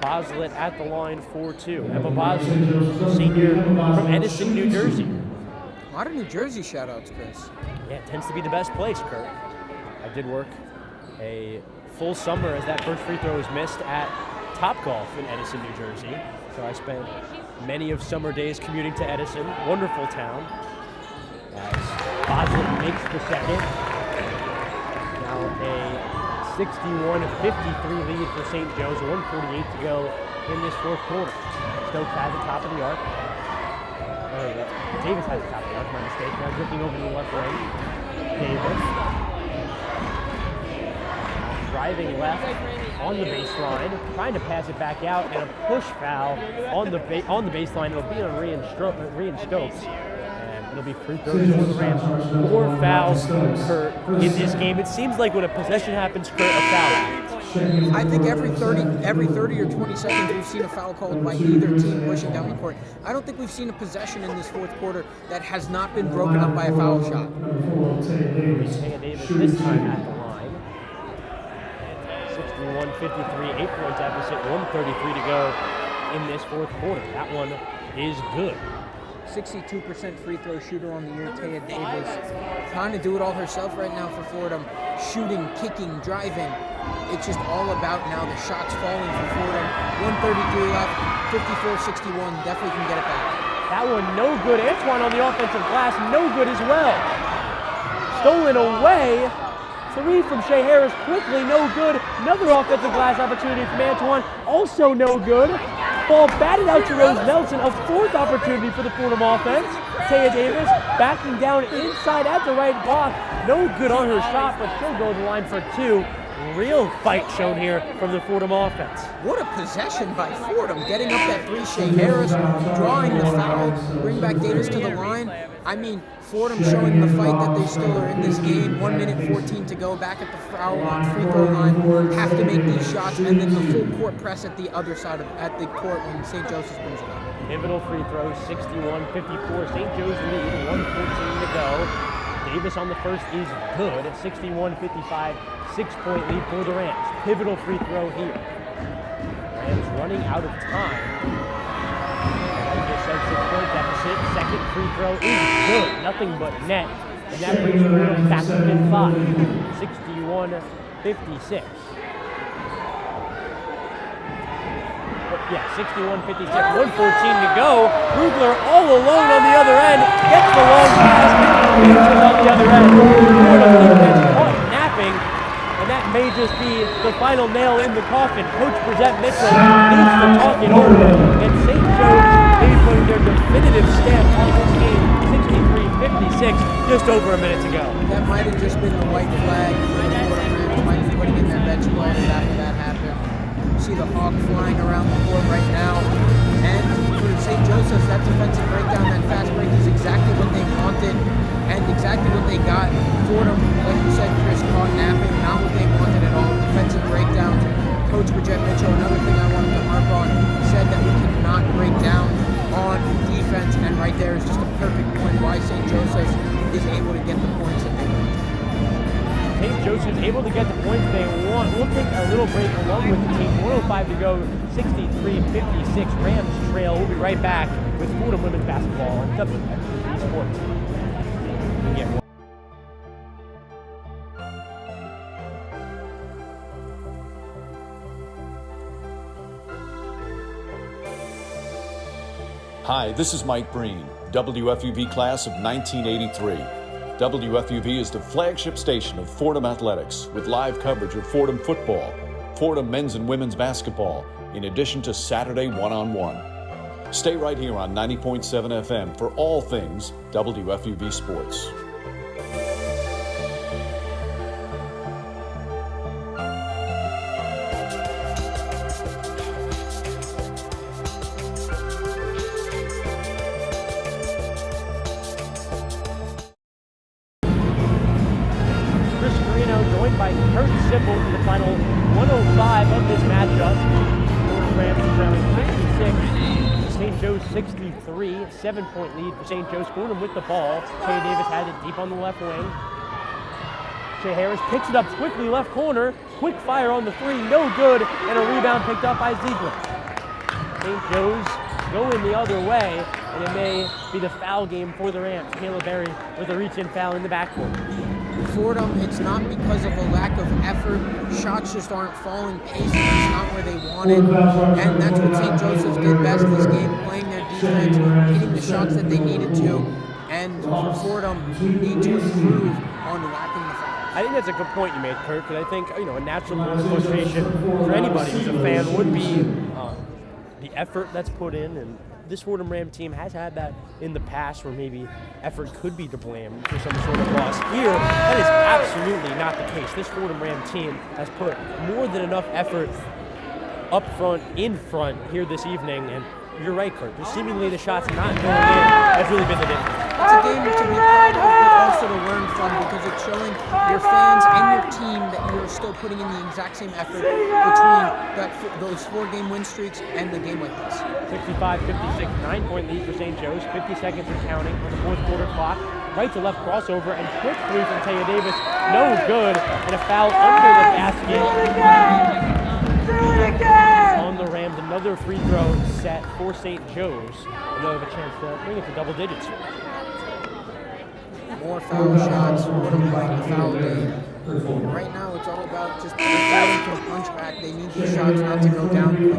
Boslett at the line for 2. Emma Boslett, senior from Edison, New Jersey. A lot of New Jersey shout-outs, Chris. Yeah, it tends to be the best place, Kurt. I did work a full summer as that first free throw was missed at Topgolf in Edison, New Jersey. So I spent many of summer days commuting to Edison. Wonderful town. As Boslett makes the second. Now a 61-53 lead for St. Joe's. 1:48 to go in this fourth quarter. Stokes has the top of the arc. Davis has the top of the arc, my mistake. Now drifting over to the left wing. Davis. Driving left on the baseline, trying to pass it back out, and a push foul on the baseline. It'll be on Rian Stokes, and it'll be free throws for the Rams. 4 fouls in this game. It seems like when a possession happens, Kurt, a foul happens. I think every 30 or 20 seconds we've seen a foul called by either team pushing down the court. I don't think we've seen a possession in this fourth quarter that has not been broken up by a foul shot. Hagan Davis this time at the line. 61-53, 8-point deficit, 1:33 to go in this fourth quarter. That one is good. 62% free throw shooter on the year, Taya Davis. Trying to do it all herself right now for Fordham. Shooting, kicking, driving. It's just all about now the shots falling for Fordham. 1:33 left, 54-61. Definitely can get it back. That one no good. Antoine on the offensive glass, no good as well. Stolen away. Three from Shea Harris, quickly, no good. Another offensive glass opportunity from Antoine, also no good. Ball batted out to Rose Nelson, a fourth opportunity for the Fordham offense. Taya Davis backing down inside at the right block. No good on her shot, but she'll go to the line for two. Real fight shown here from the Fordham offense. What a possession by Fordham, getting up that three. Shea Harris drawing the foul, bring back Davis to the line. I mean, Fordham showing the fight that they still are in this game. 1 minute 14 to go, back at the foul line, free throw line. Have to make these shots, and then the full court press at the other side at the court when St. Joseph's brings it up. Pivotal free throw, 61-54. St. Joe's lead, 1:14 to go. Davis on the first is good, 61-55. 6-point lead for the Rams. Pivotal free throw here. Rams running out of time. Like I just said, 6-point deficit. Second free throw is good. Nothing but net. And that brings Fordham back to within 5. 61-56. Yeah, 61-56. 1:14 to go. Rugler all alone on the other end. Gets the long pass. Finishes on the other end. Fordham defense caught napping. And that may just be the final nail in the coffin. Coach Brissette Mitchell needs to talk it over. And St. Joe's maybe putting their definitive stamp on this game. 63-56, just over a minute to go. That might have just been the white flag for the Fordham Rams. Might be putting in their bench players after that happened. You see the hawk flying around the court right now. And for St. Joseph's, that defensive breakdown, that fast break is exactly what they wanted and exactly what they got. Fordham, like you said, Chris, caught napping, not what they wanted at all. Defensive breakdown. Coach Brissette Mitchell, another thing I wanted to harp on, said that we cannot break down on defense, and right there is just a perfect point why St. Joseph's is able to get the points that they want. St. Joseph's able to get the points they want. We'll take a little break along with the team. 1:05 to go, 63-56. Rams trail. We'll be right back with Fordham women's basketball on WFUV Sports. Hi, this is Mike Breen, WFUV class of 1983. WFUV is the flagship station of Fordham Athletics with live coverage of Fordham football, Fordham men's and women's basketball, in addition to Saturday one-on-one. Stay right here on 90.7 FM for all things WFUV Sports. Carrino joined by Kurt Sippel for the final 105 of this matchup. Fordham Rams trailing 56. St. Joe's 63. 7-point lead for St. Joe's. Fordham with the ball. Shea Davis has it deep on the left wing. Shea Harris picks it up quickly, left corner. Quick fire on the three, no good. And a rebound picked up by Ziegler. St. Joe's going the other way, and it may be the foul game for the Rams. Kayla Berry with a reach-in foul in the backcourt. Fordham, it's not because of a lack of effort. Shots just aren't falling. Pace is not where they wanted. And that's what St. Joseph's did best this game, playing their defense, hitting the shots that they needed to. And for Fordham, need to improve on lacking the foul. I think that's a good point you made, Kurt, because I think, a natural moment of frustration for anybody who's a fan would be the effort that's put in, and this Fordham Ram team has had that in the past where maybe effort could be to blame for some sort of loss. Here, that is absolutely not the case. This Fordham Ram team has put more than enough effort up front, in front here this evening, and you're right, Kurt. Just seemingly the shots not going in has really been the difference. It's a game to be proud of, but also to learn from, because it's showing your fans and your team that you are still putting in the exact same effort between those 4-game win streaks and the game like this. 65-56, 9-point lead for St. Joe's. 50 seconds and counting on the fourth quarter clock. Right to left crossover and quick three from Taya Davis. No good, and a foul under the basket. On the Rams, another free throw set for St. Joe's. And they'll have a chance to bring it to double digits. More foul shots, Fordham playing the foul game. Right now, it's all about just if Fordham can punch back. They need these shots not to go down quick.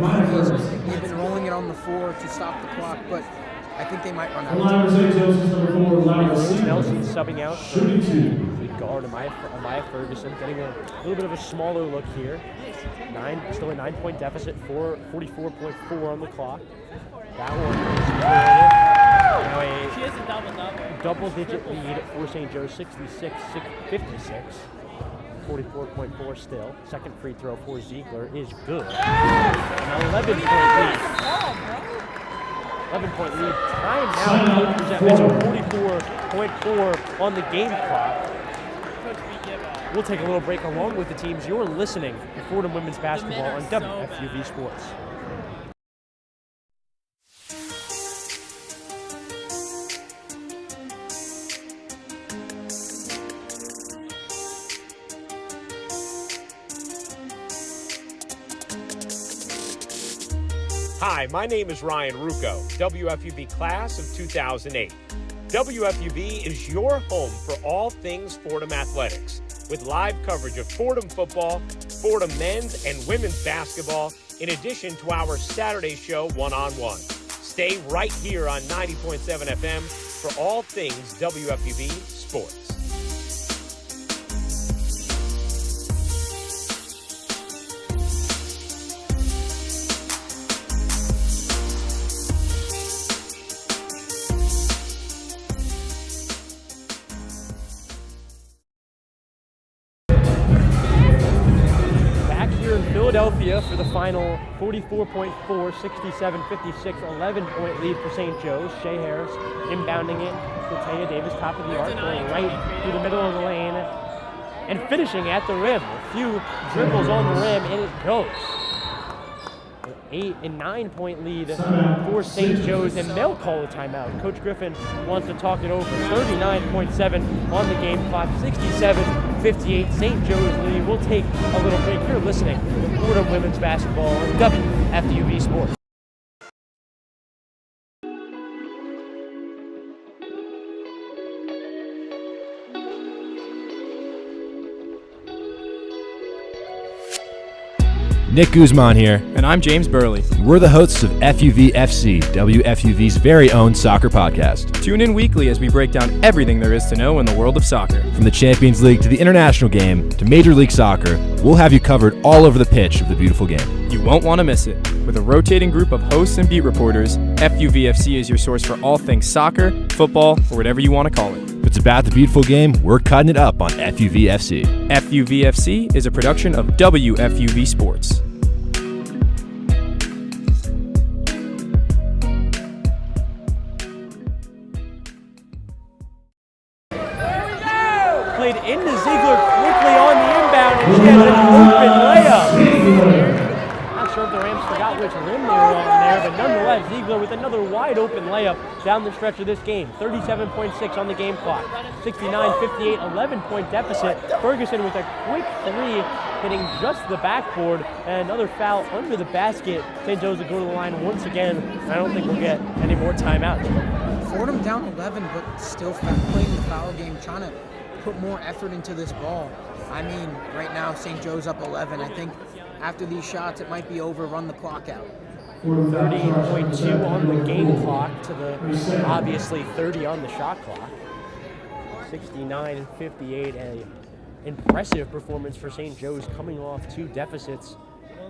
They've been rolling it on the floor to stop the clock, but I think they might run out of time. Nelson subbing out for the guard, Amaya Ferguson, getting a little bit of a smaller look here. Still a 9-point deficit, 44.4 on the clock. That one is clear. Now a double-digit lead for St. Joe's, 66-56. 44.4 still. Second free throw for Ziegler is good. An 11-point lead. 11-point lead. Timeout represents 44.4 on the game clock. We'll take a little break along with the teams. You're listening to Fordham Women's Basketball on WFUV Sports. Hi, my name is Ryan Rucco, WFUV class of 2008. WFUV is your home for all things Fordham athletics, with live coverage of Fordham football, Fordham men's and women's basketball, in addition to our Saturday show, One-on-One. Stay right here on 90.7 FM for all things WFUV sports. Philadelphia for the final 44.4, 67-56, 11-point lead for St. Joe's. Shea Harris inbounding it to Taya Davis, top of the arc, going right through the middle of the lane and finishing at the rim. A few dribbles on the rim, and it goes. An 8- and 9-point lead for St. Joe's, and they'll call a timeout. Coach Griffin wants to talk it over. 39.7 on the game clock, 67-58, St. Joe's lead. We'll take a little break. You're listening to Fordham Women's Basketball on WFUV Sports. Nick Guzman here. And I'm James Burley. We're the hosts of FUV FC, WFUV's very own soccer podcast. Tune in weekly as we break down everything there is to know in the world of soccer. From the Champions League to the international game to Major League Soccer, we'll have you covered all over the pitch of the beautiful game. You won't want to miss it. With a rotating group of hosts and beat reporters, FUV FC is your source for all things soccer, football, or whatever you want to call it. If it's about the beautiful game, we're cutting it up on FUV FC. FUV FC is a production of WFUV Sports. Played into Ziegler quickly on the inbound, and she has an open layup. Not sure if the Rams forgot which rim they were on there, but nonetheless, Ziegler with another wide open layup down the stretch of this game. 37.6 on the game clock. 69-58, 11-point deficit. Ferguson with a quick three, hitting just the backboard, and another foul under the basket. St. Joe's will go to the line once again. I don't think we'll get any more timeouts. Fordham down 11, but still playing the foul game, trying to put more effort into this ball. I mean, right now, St. Joe's up 11. I think after these shots, it might be over, run the clock out. 30.2 on the game clock to the obviously 30 on the shot clock. 69-58, an impressive performance for St. Joe's, coming off two deficits,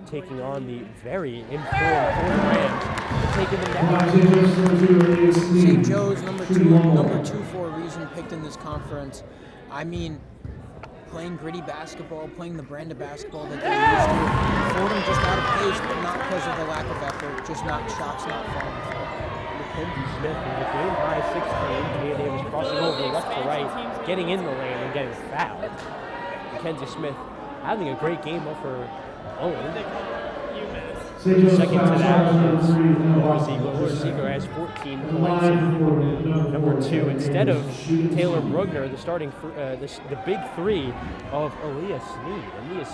taking on the very informed Fordham Rams, taking them down. St. Joe's number two for a reason, picked in this conference. I mean, playing gritty basketball, playing the brand of basketball that they're used to. Fordham just out of pace, but not because of the lack of effort, just not falling. Mackenzie Smith with a game high 16. Tia Davis crossing over the left the right, getting in the lane and getting fouled. Mackenzie Smith having a great game of her own. Second to that is Laura Ziegler. Laura Ziegler has 14 points. Number 2, instead of Taylor Brugner, the starting the big 3 of Aaliyah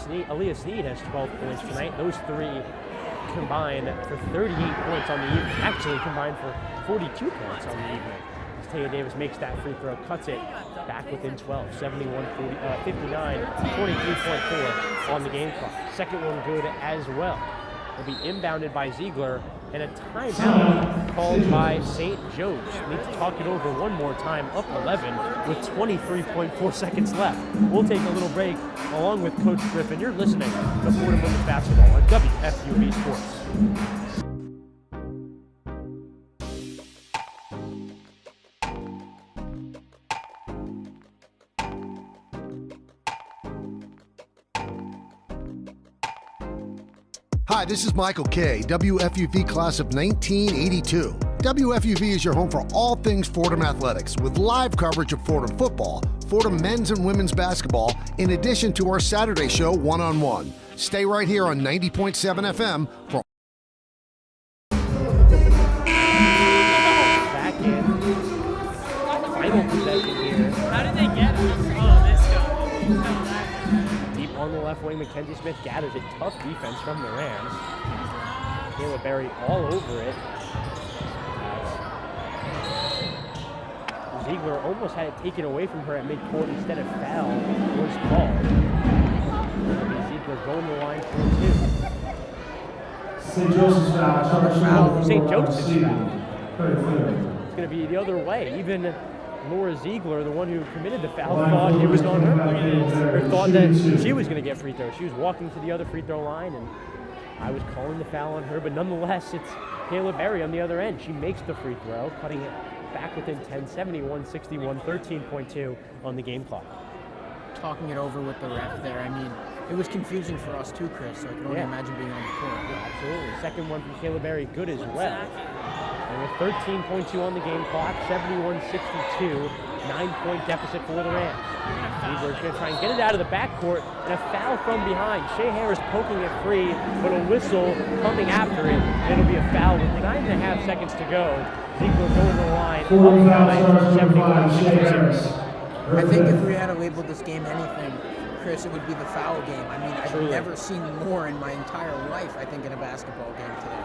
Sneed. Aaliyah Sneed has 12 points tonight. Those 3 combined for 38 points on the evening. Actually combined for 42 points on the evening. As Taya Davis makes that free throw, cuts it back within 12, 59, 23.4 on the game clock. Second one good as well. Will be inbounded by Ziegler, and a timeout called by St. Joe's. Need to talk it over one more time, up 11 with 23.4 seconds left. We'll take a little break along with Coach Griffin. You're listening to Fordham Women's Basketball on WFUV Sports. Hi, this is Michael K., WFUV class of 1982. WFUV is your home for all things Fordham athletics, with live coverage of Fordham football, Fordham men's and women's basketball, in addition to our Saturday show, One on One. Stay right here on 90.7 FM for back in. Final possession here. How did they get it? Oh, this guy. On the left wing, Mackenzie Smith gathers a tough defense from the Rams. Kayla Berry all over it. Ziegler almost had it taken away from her at midcourt. Instead of foul was called. Ziegler going to the line for 2. St. Joseph's foul. St. Joseph's foul. It's going to be the other way. Even Laura Ziegler, the one who committed the foul, thought it was on her, or thought that she was going to get free throws. She was walking to the other free throw line, and I was calling the foul on her, but nonetheless, it's Kayla Berry on the other end. She makes the free throw, cutting it back within 10, 71-61, 13.2 on the game clock. Talking it over with the ref there, I mean, it was confusing for us too, Chris, so I can only imagine being on the court. Yeah, absolutely. Second one from Kayla Berry, good as well. And with 13.2 on the game clock, 71-62, 9-point deficit for the Rams. Ziegler's going to try and get it out of the backcourt, and a foul from behind. Shea Harris poking it free, but a whistle coming after it. It'll be a foul with 9.5 seconds to go. Ziegler going to the line, up 71-62. I think if we had to label this game anything, Chris, it would be the foul game. I mean, I've never seen more in my entire life, I think, in a basketball game today.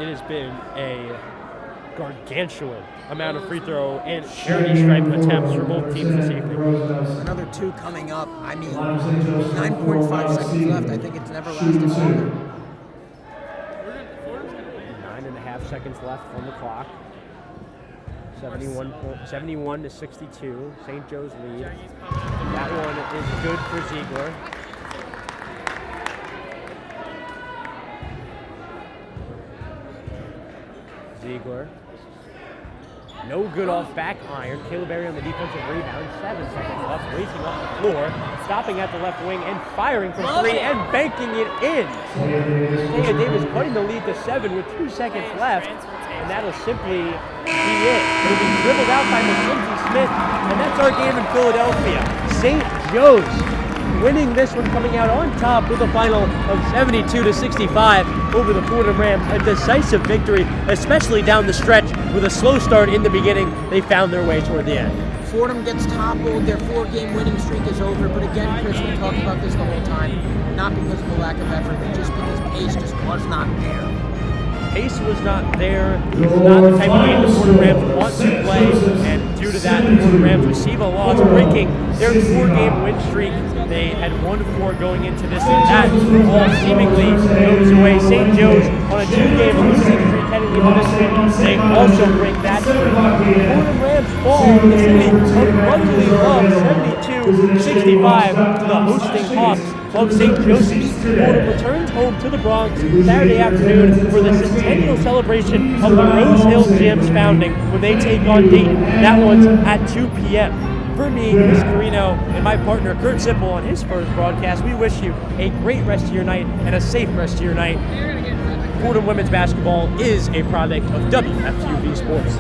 It has been a gargantuan amount of free throw and charity stripe attempts for both teams this evening. Another 2 coming up. I mean, 9.5 seconds left. I think it's never lasted longer. 9.5 seconds left on the clock. 71-62. St. Joe's lead. That one is good for Ziegler. Ziegler. No good off back iron. Kayla Berry on the defensive rebound. 7 seconds left. Racing off the floor. Stopping at the left wing and firing from 3 and banking it in. Taya Davis cutting the lead to 7 with 2 seconds left. And that'll simply be it. It'll be dribbled out by Mackenzie Smith. And that's our game in Philadelphia. St. Joe's winning this one, coming out on top with a final of 72-65 over the Fordham Rams. A decisive victory, especially down the stretch. With a slow start in the beginning, they found their way toward the end. Fordham gets toppled, their 4-game winning streak is over, but again, Chris, we talked about this the whole time, not because of a lack of effort, but just because pace just was not there. Pace was not there. It's not the type of game the Fordham Rams want to play, and due to that, the Fordham Rams receive a loss, breaking their 4-game win streak. They had 1-4 going into this, and that all seemingly goes away. St. Joe's on a 2-game losing streak heading into this week. They also break that streak. Fordham Rams fall in the city of brotherly love, 72-65 to the hosting Hawks of St. Joseph's. Fordham returns home to the Bronx Saturday afternoon for the centennial celebration of the Rose Hill Gym's founding when they take on Dayton. That one's at 2 p.m. For me, Chris Carrino, and my partner Kurt Sippel on his first broadcast, we wish you a great rest of your night and a safe rest of your night. Fordham women's basketball is a product of WFUV Sports.